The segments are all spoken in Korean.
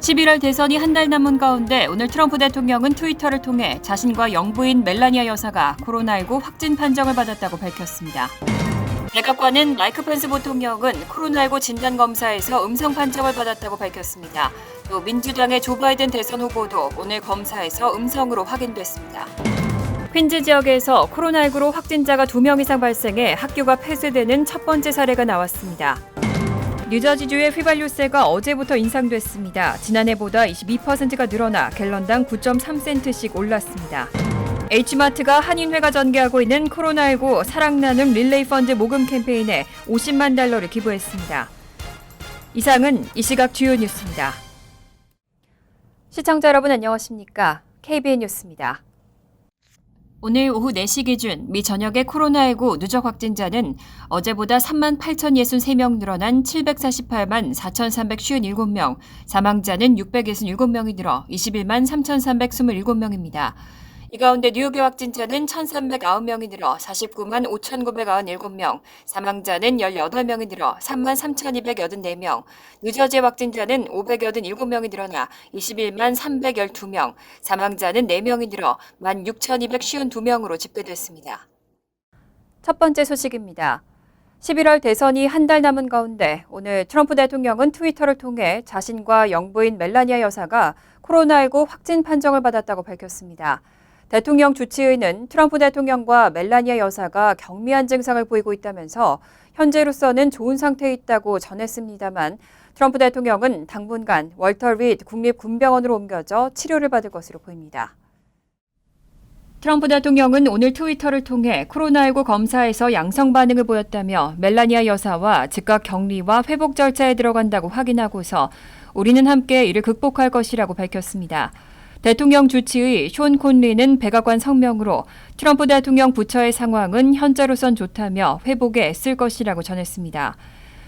11월 대선이 한 달 남은 가운데 오늘 트럼프 대통령은 트위터를 통해 자신과 영부인 멜라니아 여사가 코로나19 확진 판정을 받았다고 밝혔습니다. 백악관은 마이크 펜스 부통령은 코로나19 진단검사에서 음성 판정을 받았다고 밝혔습니다. 또 민주당의 조 바이든 대선 후보도 오늘 검사에서 음성으로 확인됐습니다. 퀸즈 지역에서 코로나19로 확진자가 2명 이상 발생해 학교가 폐쇄되는 첫 번째 사례가 나왔습니다. 뉴저지주의 휘발유세가 어제부터 인상됐습니다. 지난해보다 22%가 늘어나 갤런당 9.3센트씩 올랐습니다. H마트가 한인회가 전개하고 있는 코로나19 사랑 나눔 릴레이 펀드 모금 캠페인에 $50만 달러를 기부했습니다. 이상은 이 시각 주요 뉴스입니다. 시청자 여러분 안녕하십니까? KBN 뉴스입니다. 오늘 오후 4시 기준 미 전역의 코로나19 누적 확진자는 어제보다 38,063명 늘어난 748만 4,357명, 사망자는 667명이 늘어 21만 3,327명입니다. 이 가운데 뉴욕의 확진자는 1,309명이 늘어 49만 5,997명, 사망자는 18명이 늘어 3만 3,284명, 뉴저지의 확진자는 587명이 늘어나 21만 312명, 사망자는 4명이 늘어 16,252명으로 집계됐습니다. 첫 번째 소식입니다. 11월 대선이 한 달 남은 가운데 오늘 트럼프 대통령은 트위터를 통해 자신과 영부인 멜라니아 여사가 코로나19 확진 판정을 받았다고 밝혔습니다. 대통령 주치의는 트럼프 대통령과 멜라니아 여사가 경미한 증상을 보이고 있다면서 현재로서는 좋은 상태에 있다고 전했습니다만 트럼프 대통령은 당분간 월터 리드 국립군병원으로 옮겨져 치료를 받을 것으로 보입니다. 트럼프 대통령은 오늘 트위터를 통해 코로나19 검사에서 양성 반응을 보였다며 멜라니아 여사와 즉각 격리와 회복 절차에 들어간다고 확인하고서 우리는 함께 이를 극복할 것이라고 밝혔습니다. 대통령 주치의 숀 콘리는 백악관 성명으로 트럼프 대통령 부처의 상황은 현재로선 좋다며 회복에 애쓸 것이라고 전했습니다.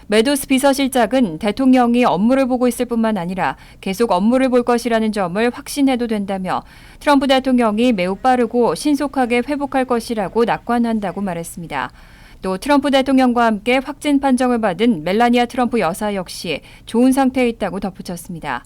메도스 비서실장은 대통령이 업무를 보고 있을 뿐만 아니라 계속 업무를 볼 것이라는 점을 확신해도 된다며 트럼프 대통령이 매우 빠르고 신속하게 회복할 것이라고 낙관한다고 말했습니다. 또 트럼프 대통령과 함께 확진 판정을 받은 멜라니아 트럼프 여사 역시 좋은 상태에 있다고 덧붙였습니다.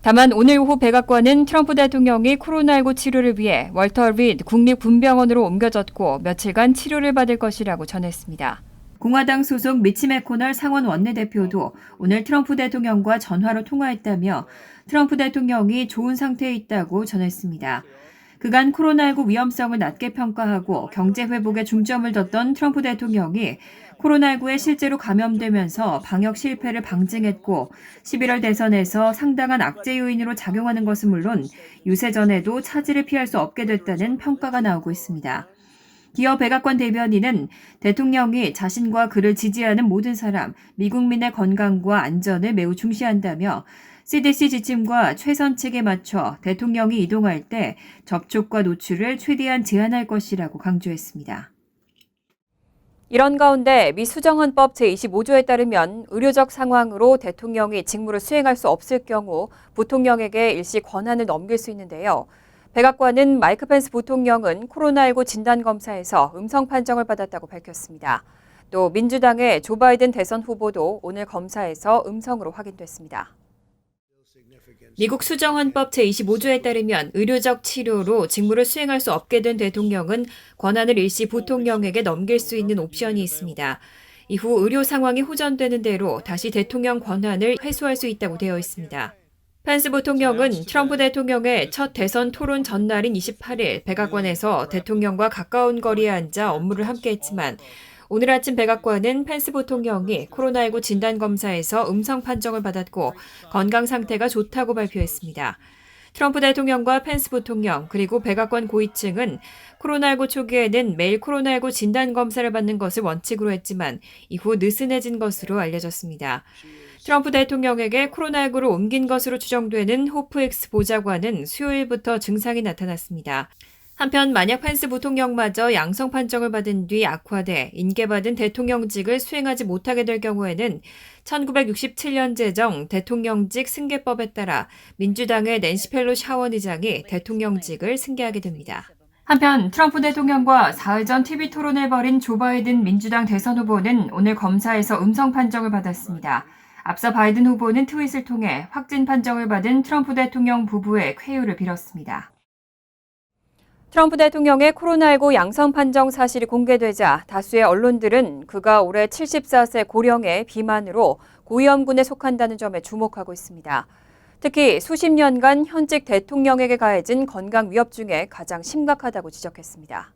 다만 오늘 오후 백악관은 트럼프 대통령이 코로나19 치료를 위해 월터 리드 국립군병원으로 옮겨졌고 며칠간 치료를 받을 것이라고 전했습니다. 공화당 소속 미치 매코널 상원 원내대표도 오늘 트럼프 대통령과 전화로 통화했다며 트럼프 대통령이 좋은 상태에 있다고 전했습니다. 그간 코로나19 위험성을 낮게 평가하고 경제 회복에 중점을 뒀던 트럼프 대통령이 코로나19에 실제로 감염되면서 방역 실패를 방증했고 11월 대선에서 상당한 악재 요인으로 작용하는 것은 물론 유세전에도 차질을 피할 수 없게 됐다는 평가가 나오고 있습니다. 기어 백악관 대변인은 대통령이 자신과 그를 지지하는 모든 사람, 미국민의 건강과 안전을 매우 중시한다며 CDC 지침과 최선책에 맞춰 대통령이 이동할 때 접촉과 노출을 최대한 제한할 것이라고 강조했습니다. 이런 가운데 미 수정헌법 제25조에 따르면 의료적 상황으로 대통령이 직무를 수행할 수 없을 경우 부통령에게 일시 권한을 넘길 수 있는데요. 백악관은 마이크 펜스 부통령은 코로나19 진단검사에서 음성 판정을 받았다고 밝혔습니다. 또 민주당의 조 바이든 대선 후보도 오늘 검사에서 음성으로 확인됐습니다. 미국 수정헌법 제25조에 따르면 의료적 치료로 직무를 수행할 수 없게 된 대통령은 권한을 일시 부통령에게 넘길 수 있는 옵션이 있습니다. 이후 의료 상황이 호전되는 대로 다시 대통령 권한을 회수할 수 있다고 되어 있습니다. 펜스 부통령은 트럼프 대통령의 첫 대선 토론 전날인 28일 백악관에서 대통령과 가까운 거리에 앉아 업무를 함께했지만 오늘 아침 백악관은 펜스 부통령이 코로나19 진단검사에서 음성 판정을 받았고 건강 상태가 좋다고 발표했습니다. 트럼프 대통령과 펜스 부통령 그리고 백악관 고위층은 코로나19 초기에는 매일 코로나19 진단검사를 받는 것을 원칙으로 했지만 이후 느슨해진 것으로 알려졌습니다. 트럼프 대통령에게 코로나19로 옮긴 것으로 추정되는 호프엑스 보좌관은 수요일부터 증상이 나타났습니다. 한편 만약 펜스 부통령마저 양성 판정을 받은 뒤 악화돼 인계받은 대통령직을 수행하지 못하게 될 경우에는 1967년 제정 대통령직 승계법에 따라 민주당의 낸시 펠로시 하원의장이 대통령직을 승계하게 됩니다. 한편 트럼프 대통령과 사흘 전 TV 토론을 벌인 조 바이든 민주당 대선 후보는 오늘 검사에서 음성 판정을 받았습니다. 앞서 바이든 후보는 트윗을 통해 확진 판정을 받은 트럼프 대통령 부부의 쾌유를 빌었습니다. 트럼프 대통령의 코로나19 양성 판정 사실이 공개되자 다수의 언론들은 그가 올해 74세 고령의 비만으로 고위험군에 속한다는 점에 주목하고 있습니다. 특히 수십 년간 현직 대통령에게 가해진 건강 위협 중에 가장 심각하다고 지적했습니다.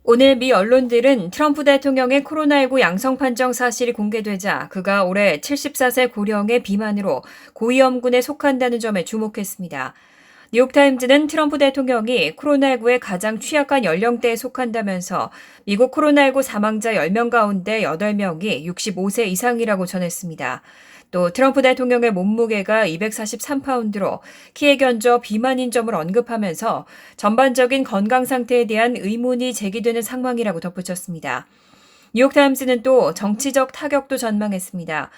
오늘 미 언론들은 트럼프 대통령의 코로나19 양성 판정 사실이 공개되자 그가 올해 74세 고령의 비만으로 고위험군에 속한다는 점에 주목했습니다. 뉴욕타임즈는 트럼프 대통령이 코로나19의 가장 취약한 연령대에 속한다면서 미국 코로나19 사망자 10명 가운데 8명이 65세 이상이라고 전했습니다. 또 트럼프 대통령의 몸무게가 243파운드로 키에 견저 비만인 점을 언급하면서 전반적인 건강 상태에 대한 의문이 제기되는 상황이라고 덧붙였습니다. 뉴욕타임스는 또 정치적 타격도 전망했습니다.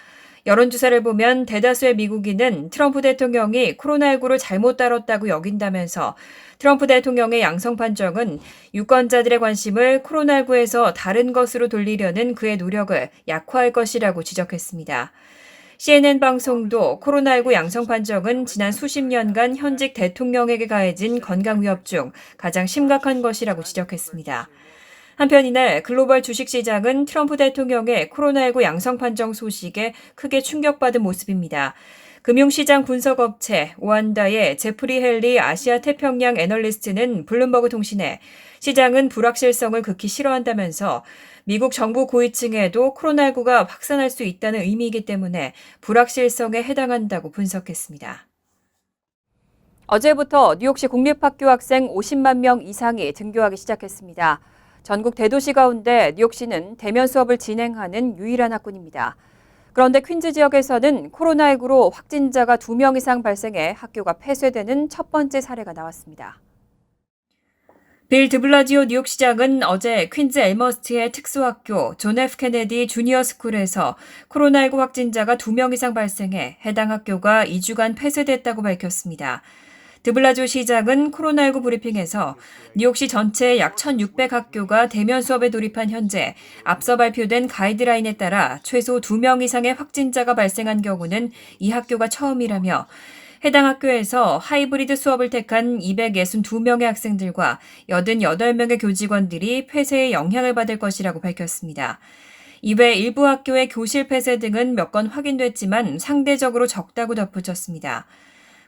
여론조사를 보면 대다수의 미국인은 트럼프 대통령이 코로나19를 잘못 다뤘다고 여긴다면서 트럼프 대통령의 양성 판정은 유권자들의 관심을 코로나19에서 다른 것으로 돌리려는 그의 노력을 약화할 것이라고 지적했습니다. CNN 방송도 코로나19 양성 판정은 지난 수십 년간 현직 대통령에게 가해진 건강 위협 중 가장 심각한 것이라고 지적했습니다. 한편 이날 글로벌 주식시장은 트럼프 대통령의 코로나19 양성 판정 소식에 크게 충격받은 모습입니다. 금융시장 분석업체 오한다의 제프리 헨리 아시아 태평양 애널리스트는 블룸버그 통신에 시장은 불확실성을 극히 싫어한다면서 미국 정부 고위층에도 코로나19가 확산할 수 있다는 의미이기 때문에 불확실성에 해당한다고 분석했습니다. 어제부터 뉴욕시 공립학교 학생 50만 명 이상이 등교하기 시작했습니다. 전국 대도시 가운데 뉴욕시는 대면 수업을 진행하는 유일한 학군입니다. 그런데 퀸즈 지역에서는 코로나19로 확진자가 2명 이상 발생해 학교가 폐쇄되는 첫 번째 사례가 나왔습니다. 빌 드블라지오 뉴욕시장은 어제 퀸즈 엘머스트의 특수학교 존 F 케네디 주니어 스쿨에서 코로나19 확진자가 2명 이상 발생해 해당 학교가 2주간 폐쇄됐다고 밝혔습니다. 드블라지오 시장은 코로나19 브리핑에서 뉴욕시 전체 약 1,600학교가 대면 수업에 돌입한 현재 앞서 발표된 가이드라인에 따라 최소 2명 이상의 확진자가 발생한 경우는 이 학교가 처음이라며 해당 학교에서 하이브리드 수업을 택한 262명의 학생들과 88명의 교직원들이 폐쇄의 영향을 받을 것이라고 밝혔습니다. 이외 일부 학교의 교실 폐쇄 등은 몇 건 확인됐지만 상대적으로 적다고 덧붙였습니다.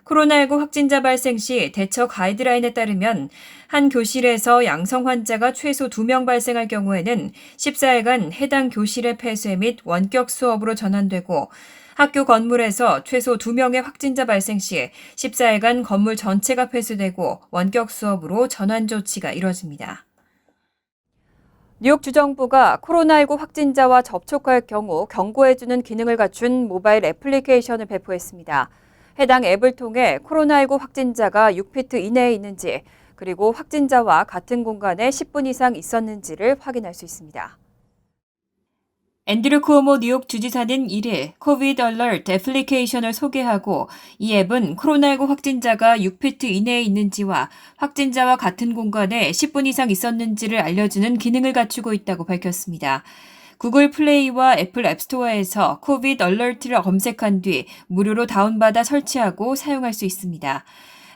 코로나19 확진자 발생 시 대처 가이드라인에 따르면 한 교실에서 양성 환자가 최소 2명 발생할 경우에는 14일간 해당 교실의 폐쇄 및 원격 수업으로 전환되고 학교 건물에서 최소 2명의 확진자 발생 시 14일간 건물 전체가 폐쇄되고 원격 수업으로 전환 조치가 이뤄집니다. 뉴욕 주정부가 코로나19 확진자와 접촉할 경우 경고해주는 기능을 갖춘 모바일 애플리케이션을 배포했습니다. 해당 앱을 통해 코로나19 확진자가 6피트 이내에 있는지 그리고 확진자와 같은 공간에 10분 이상 있었는지를 확인할 수 있습니다. 앤드류 쿠오모 뉴욕 주지사는 1일 코비드 얼러트 애플리케이션을 소개하고 이 앱은 코로나19 확진자가 6피트 이내에 있는지와 확진자와 같은 공간에 10분 이상 있었는지를 알려주는 기능을 갖추고 있다고 밝혔습니다. 구글 플레이와 애플 앱스토어에서 코비드 얼러트를 검색한 뒤 무료로 다운받아 설치하고 사용할 수 있습니다.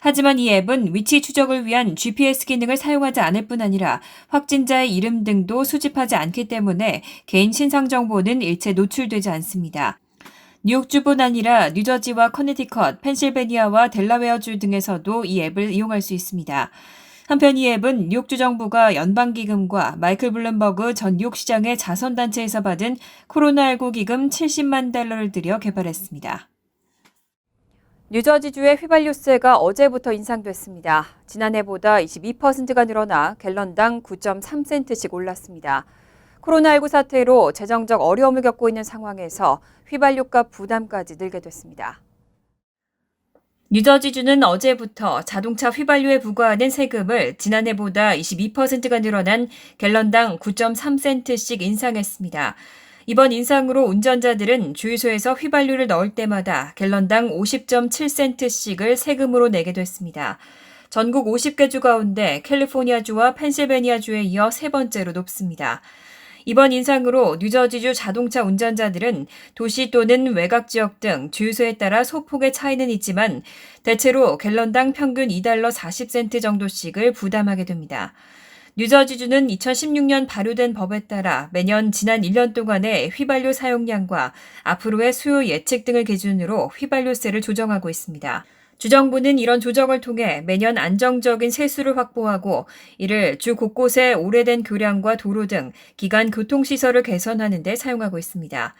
하지만 이 앱은 위치 추적을 위한 GPS 기능을 사용하지 않을 뿐 아니라 확진자의 이름 등도 수집하지 않기 때문에 개인 신상 정보는 일체 노출되지 않습니다. 뉴욕주뿐 아니라 뉴저지와 커네티컷, 펜실베니아와 델라웨어주 등에서도 이 앱을 이용할 수 있습니다. 한편 이 앱은 뉴욕주 정부가 연방기금과 마이클 블룸버그 전 뉴욕시장의 자선단체에서 받은 코로나19 기금 70만 달러를 들여 개발했습니다. 뉴저지주의 휘발유세가 어제부터 인상됐습니다. 지난해보다 22%가 늘어나 갤런당 9.3센트씩 올랐습니다. 코로나19 사태로 재정적 어려움을 겪고 있는 상황에서 휘발유값 부담까지 늘게 됐습니다. 뉴저지주는 어제부터 자동차 휘발유에 부과하는 세금을 지난해보다 22%가 늘어난 갤런당 9.3센트씩 인상했습니다. 이번 인상으로 운전자들은 주유소에서 휘발유를 넣을 때마다 갤런당 50.7센트씩을 세금으로 내게 됐습니다. 전국 50개 주 가운데 캘리포니아주와 펜실베니아주에 이어 세 번째로 높습니다. 이번 인상으로 뉴저지주 자동차 운전자들은 도시 또는 외곽 지역 등 주유소에 따라 소폭의 차이는 있지만 대체로 갤런당 평균 $2 40센트 정도씩을 부담하게 됩니다. 뉴저지주는 2016년 발효된 법에 따라 매년 지난 1년 동안의 휘발유 사용량과 앞으로의 수요 예측 등을 기준으로 휘발유세를 조정하고 있습니다. 주정부는 이런 조정을 통해 매년 안정적인 세수를 확보하고 이를 주 곳곳의 오래된 교량과 도로 등 기간 교통시설을 개선하는 데 사용하고 있습니다.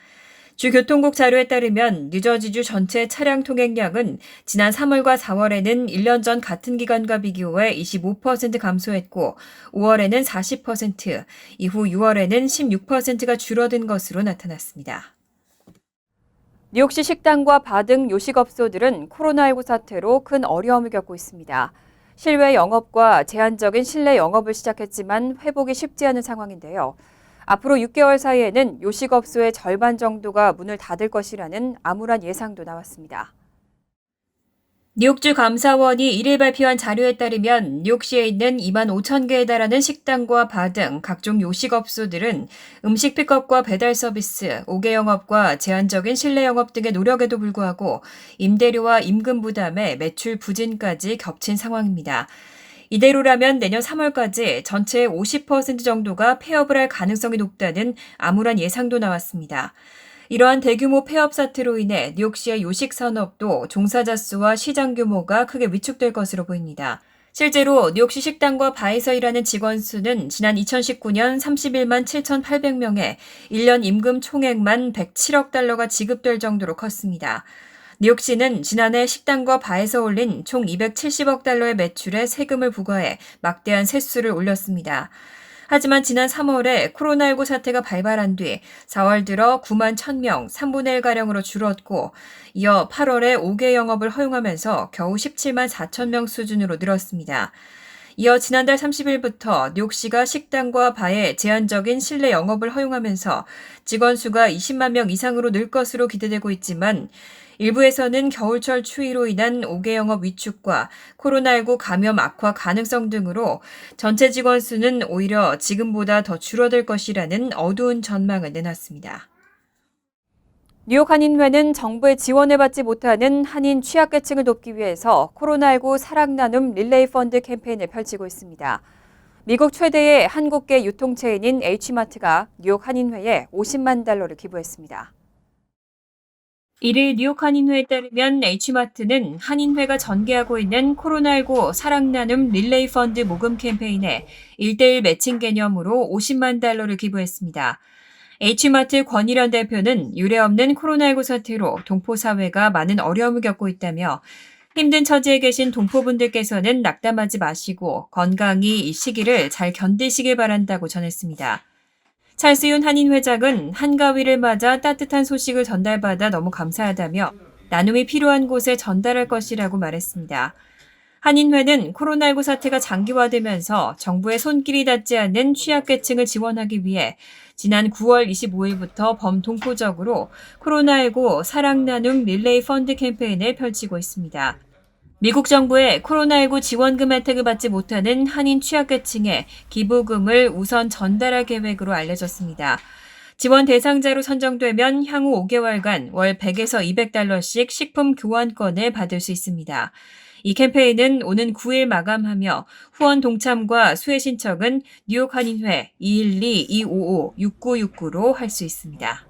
주 교통국 자료에 따르면 뉴저지주 전체 차량 통행량은 지난 3월과 4월에는 1년 전 같은 기간과 비교해 25% 감소했고 5월에는 40%, 이후 6월에는 16%가 줄어든 것으로 나타났습니다. 뉴욕시 식당과 바 등 요식업소들은 코로나19 사태로 큰 어려움을 겪고 있습니다. 실외 영업과 제한적인 실내 영업을 시작했지만 회복이 쉽지 않은 상황인데요. 앞으로 6개월 사이에는 요식업소의 절반 정도가 문을 닫을 것이라는 암울한 예상도 나왔습니다. 뉴욕주 감사원이 1일 발표한 자료에 따르면 뉴욕시에 있는 2만 5천 개에 달하는 식당과 바 등 각종 요식업소들은 음식 픽업과 배달 서비스, 5개 영업과 제한적인 실내 영업 등의 노력에도 불구하고 임대료와 임금 부담에 매출 부진까지 겹친 상황입니다. 이대로라면 내년 3월까지 전체의 50% 정도가 폐업을 할 가능성이 높다는 암울한 예상도 나왔습니다. 이러한 대규모 폐업 사태로 인해 뉴욕시의 요식 산업도 종사자 수와 시장 규모가 크게 위축될 것으로 보입니다. 실제로 뉴욕시 식당과 바에서 일하는 직원 수는 지난 2019년 31만 7,800명에 1년 임금 총액만 $107억 지급될 정도로 컸습니다. 뉴욕시는 지난해 식당과 바에서 올린 총 $270억 매출에 세금을 부과해 막대한 세수를 올렸습니다. 하지만 지난 3월에 코로나19 사태가 발발한 뒤 4월 들어 9만 1,000명, 3분의 1가량으로 줄었고 이어 8월에 5개 영업을 허용하면서 겨우 17만 4천 명 수준으로 늘었습니다. 이어 지난달 30일부터 뉴욕시가 식당과 바에 제한적인 실내 영업을 허용하면서 직원 수가 20만 명 이상으로 늘 것으로 기대되고 있지만 일부에서는 겨울철 추위로 인한 5개 영업 위축과 코로나19 감염 악화 가능성 등으로 전체 직원 수는 오히려 지금보다 더 줄어들 것이라는 어두운 전망을 내놨습니다. 뉴욕 한인회는 정부의 지원을 받지 못하는 한인 취약계층을 돕기 위해서 코로나19 사랑 나눔 릴레이 펀드 캠페인을 펼치고 있습니다. 미국 최대의 한국계 유통체인인 H마트가 뉴욕 한인회에 $50만 기부했습니다. 1일 뉴욕 한인회에 따르면 H마트는 한인회가 전개하고 있는 코로나19 사랑 나눔 릴레이 펀드 모금 캠페인에 1:1 매칭 개념으로 $50만 기부했습니다. H마트 권일현 대표는 유례없는 코로나19 사태로 동포사회가 많은 어려움을 겪고 있다며 힘든 처지에 계신 동포분들께서는 낙담하지 마시고 건강히 이 시기를 잘 견디시길 바란다고 전했습니다. 찰스윤 한인 회장은 한가위를 맞아 따뜻한 소식을 전달받아 너무 감사하다며 나눔이 필요한 곳에 전달할 것이라고 말했습니다. 한인회는 코로나19 사태가 장기화되면서 정부의 손길이 닿지 않는 취약계층을 지원하기 위해 지난 9월 25일부터 범동포적으로 코로나19 사랑 나눔 릴레이 펀드 캠페인을 펼치고 있습니다. 미국 정부의 코로나19 지원금 혜택을 받지 못하는 한인 취약계층에 기부금을 우선 전달할 계획으로 알려졌습니다. 지원 대상자로 선정되면 향후 5개월간 월 $100에서 $200씩 식품 교환권을 받을 수 있습니다. 이 캠페인은 오는 9일 마감하며 후원 동참과 수혜 신청은 뉴욕 한인회 212-255-6969로 할 수 있습니다.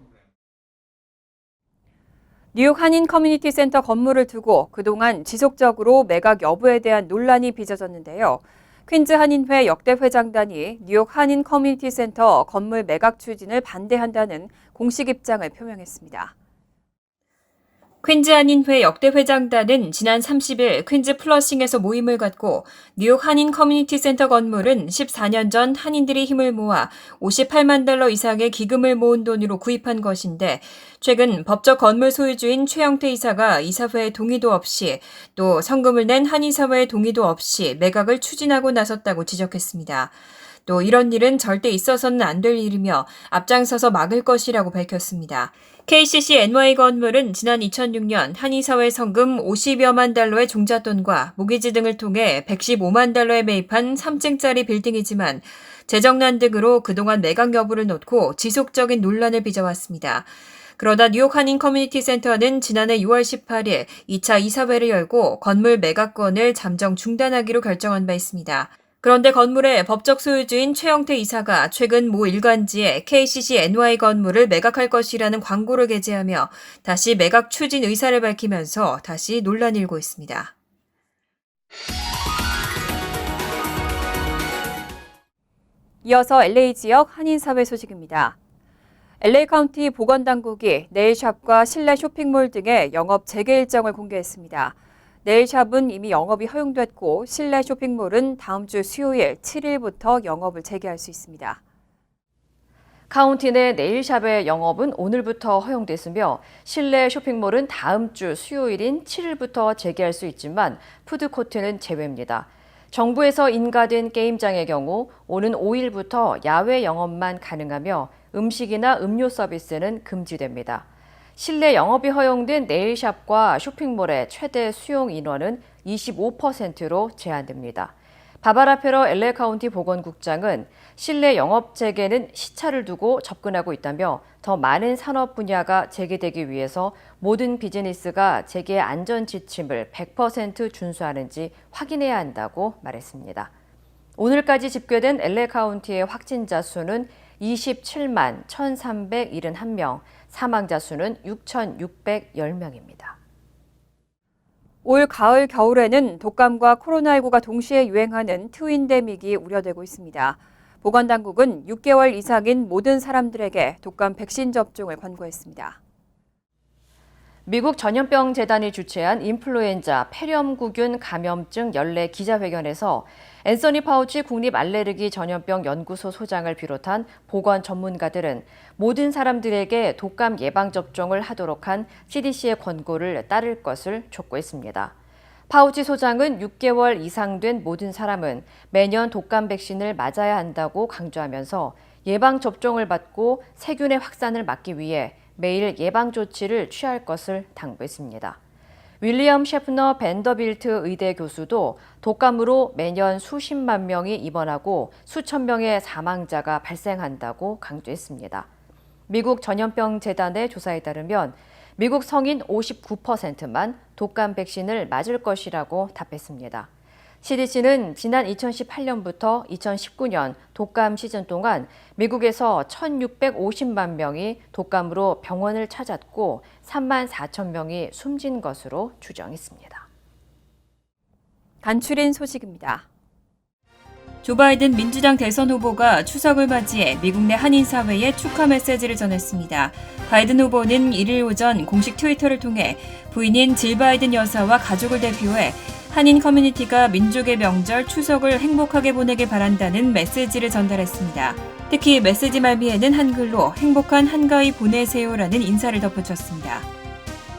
뉴욕 한인 커뮤니티 센터 건물을 두고 그동안 지속적으로 매각 여부에 대한 논란이 빚어졌는데요. 퀸즈 한인회 역대 회장단이 뉴욕 한인 커뮤니티 센터 건물 매각 추진을 반대한다는 공식 입장을 표명했습니다. 퀸즈 한인회 역대 회장단은 지난 30일 퀸즈 플러싱에서 모임을 갖고 뉴욕 한인 커뮤니티 센터 건물은 14년 전 한인들이 힘을 모아 $58만 이상의 기금을 모은 돈으로 구입한 것인데 최근 법적 건물 소유주인 최영태 이사가 이사회의 동의도 없이 또 성금을 낸 한인사회의 동의도 없이 매각을 추진하고 나섰다고 지적했습니다. 또 이런 일은 절대 있어서는 안 될 일이며 앞장서서 막을 것이라고 밝혔습니다. KCC NY 건물은 지난 2006년 한의사회 성금 50여만 달러의 종잣돈과 모기지 등을 통해 115만 달러에 매입한 3층짜리 빌딩이지만 재정난 등으로 그동안 매각 여부를 놓고 지속적인 논란을 빚어왔습니다. 그러다 뉴욕 한인 커뮤니티 센터는 지난해 6월 18일 2차 이사회를 열고 건물 매각권을 잠정 중단하기로 결정한 바 있습니다. 그런데 건물의 법적 소유주인 최영태 이사가 최근 모 일간지에 KCC NY 건물을 매각할 것이라는 광고를 게재하며 다시 매각 추진 의사를 밝히면서 다시 논란이 일고 있습니다. 이어서 LA 지역 한인사회 소식입니다. LA 카운티 보건당국이 네일샵과 실내 쇼핑몰 등의 영업 재개 일정을 공개했습니다. 네일샵은 이미 영업이 허용됐고 실내 쇼핑몰은 다음 주 수요일 7일부터 영업을 재개할 수 있습니다. 카운티 내 네일샵의 영업은 오늘부터 허용됐으며 실내 쇼핑몰은 다음 주 수요일인 7일부터 재개할 수 있지만 푸드코트는 제외입니다. 정부에서 인가된 게임장의 경우 오는 5일부터 야외 영업만 가능하며 음식이나 음료 서비스는 금지됩니다. 실내 영업이 허용된 네일샵과 쇼핑몰의 최대 수용 인원은 25%로 제한됩니다. 바바라 페러 LA 카운티 보건국장은 실내 영업 재개는 시차를 두고 접근하고 있다며 더 많은 산업 분야가 재개되기 위해서 모든 비즈니스가 재개 안전 지침을 100% 준수하는지 확인해야 한다고 말했습니다. 오늘까지 집계된 LA 카운티의 확진자 수는 27만 1,371명, 사망자 수는 6,610명입니다. 올 가을, 겨울에는 독감과 코로나19가 동시에 유행하는 트윈데믹이 우려되고 있습니다. 보건당국은 6개월 이상인 모든 사람들에게 독감 백신 접종을 권고했습니다. 미국 전염병 재단이 주최한 인플루엔자 폐렴구균 감염증 연례 기자회견에서 앤서니 파우치 국립 알레르기 전염병 연구소 소장을 비롯한 보건 전문가들은 모든 사람들에게 독감 예방 접종을 하도록 한 CDC의 권고를 따를 것을 촉구했습니다. 파우치 소장은 6개월 이상 된 모든 사람은 매년 독감 백신을 맞아야 한다고 강조하면서 예방 접종을 받고 세균의 확산을 막기 위해 매일 예방 조치를 취할 것을 당부했습니다. 윌리엄 셰프너 밴더빌트 의대 교수도 독감으로 매년 수십만 명이 입원하고 수천 명의 사망자가 발생한다고 강조했습니다. 미국 전염병 재단의 조사에 따르면 미국 성인 59%만 독감 백신을 맞을 것이라고 답했습니다. CDC는 지난 2018년부터 2019년 독감 시즌 동안 미국에서 1,650만 명이 독감으로 병원을 찾았고 3만 4천 명이 숨진 것으로 추정했습니다. 간추린 소식입니다. 조 바이든 민주당 대선 후보가 추석을 맞이해 미국 내 한인사회에 축하 메시지를 전했습니다. 바이든 후보는 1일 오전 공식 트위터를 통해 부인인 질 바이든 여사와 가족을 대표해 한인 커뮤니티가 민족의 명절 추석을 행복하게 보내길 바란다는 메시지를 전달했습니다. 특히 메시지 말미에는 한글로 행복한 한가위 보내세요라는 인사를 덧붙였습니다.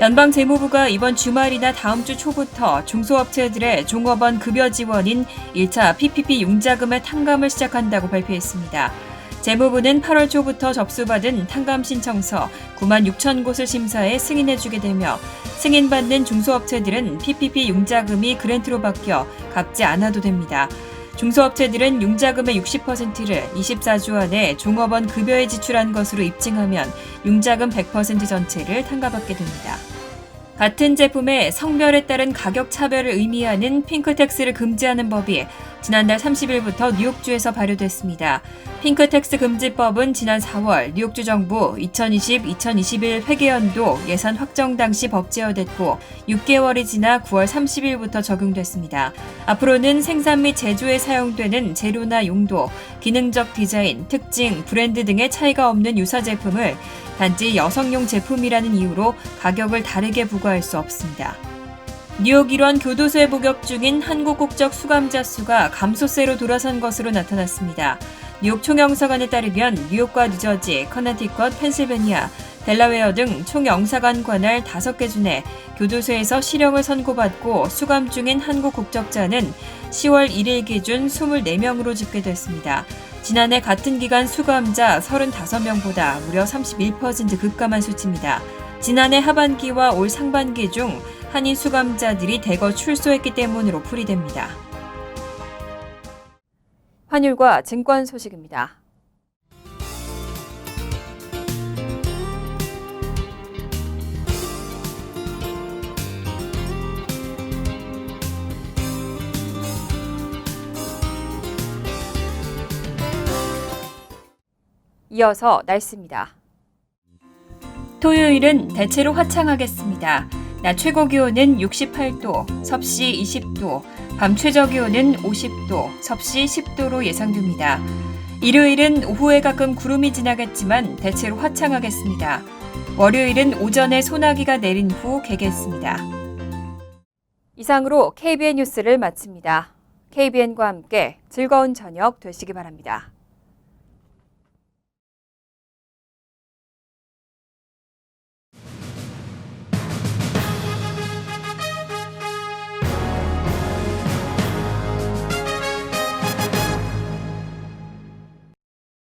연방재무부가 이번 주말이나 다음 주 초부터 중소업체들의 종업원 급여 지원인 1차 PPP 융자금의 탕감을 시작한다고 발표했습니다. 재무부는 8월 초부터 접수받은 탕감 신청서 9만 6천 곳을 심사해 승인해주게 되며 승인받는 중소업체들은 PPP 융자금이 그랜트로 바뀌어 갚지 않아도 됩니다. 중소업체들은 융자금의 60%를 24주 안에 종업원 급여에 지출한 것으로 입증하면 융자금 100% 전체를 탕감받게 됩니다. 같은 제품의 성별에 따른 가격 차별을 의미하는 핑크텍스를 금지하는 법이 지난달 30일부터 뉴욕주에서 발효됐습니다. 핑크텍스 금지법은 지난 4월 뉴욕주 정부 2020-2021 회계연도 예산 확정 당시 법 제어됐고 6개월이 지나 9월 30일부터 적용됐습니다. 앞으로는 생산 및 제조에 사용되는 재료나 용도, 기능적 디자인, 특징, 브랜드 등의 차이가 없는 유사 제품을 단지 여성용 제품이라는 이유로 가격을 다르게 부과할 수 없습니다. 뉴욕 일원 교도소에 복역 중인 한국 국적 수감자 수가 감소세로 돌아선 것으로 나타났습니다. 뉴욕 총영사관에 따르면 뉴욕과 뉴저지, 커네티컷, 펜실베니아, 델라웨어 등 총영사관 관할 5개 중에 교도소에서 실형을 선고받고 수감 중인 한국 국적자는 10월 1일 기준 24명으로 집계됐습니다. 지난해 같은 기간 수감자 35명보다 무려 31% 급감한 수치입니다. 지난해 하반기와 올 상반기 중 한인 수감자들이 대거 출소했기 때문으로 풀이됩니다. 환율과 증권 소식입니다. 이어서 날씨입니다. 토요일은 대체로 화창하겠습니다. 낮 최고 기온은 68도, 섭씨 20도, 밤 최저 기온은 50도, 섭씨 10도로 예상됩니다. 일요일은 오후에 가끔 구름이 지나겠지만 대체로 화창하겠습니다. 월요일은 오전에 소나기가 내린 후 개겠습니다. 이상으로 KBN 뉴스를 마칩니다. KBN과 함께 즐거운 저녁 되시기 바랍니다.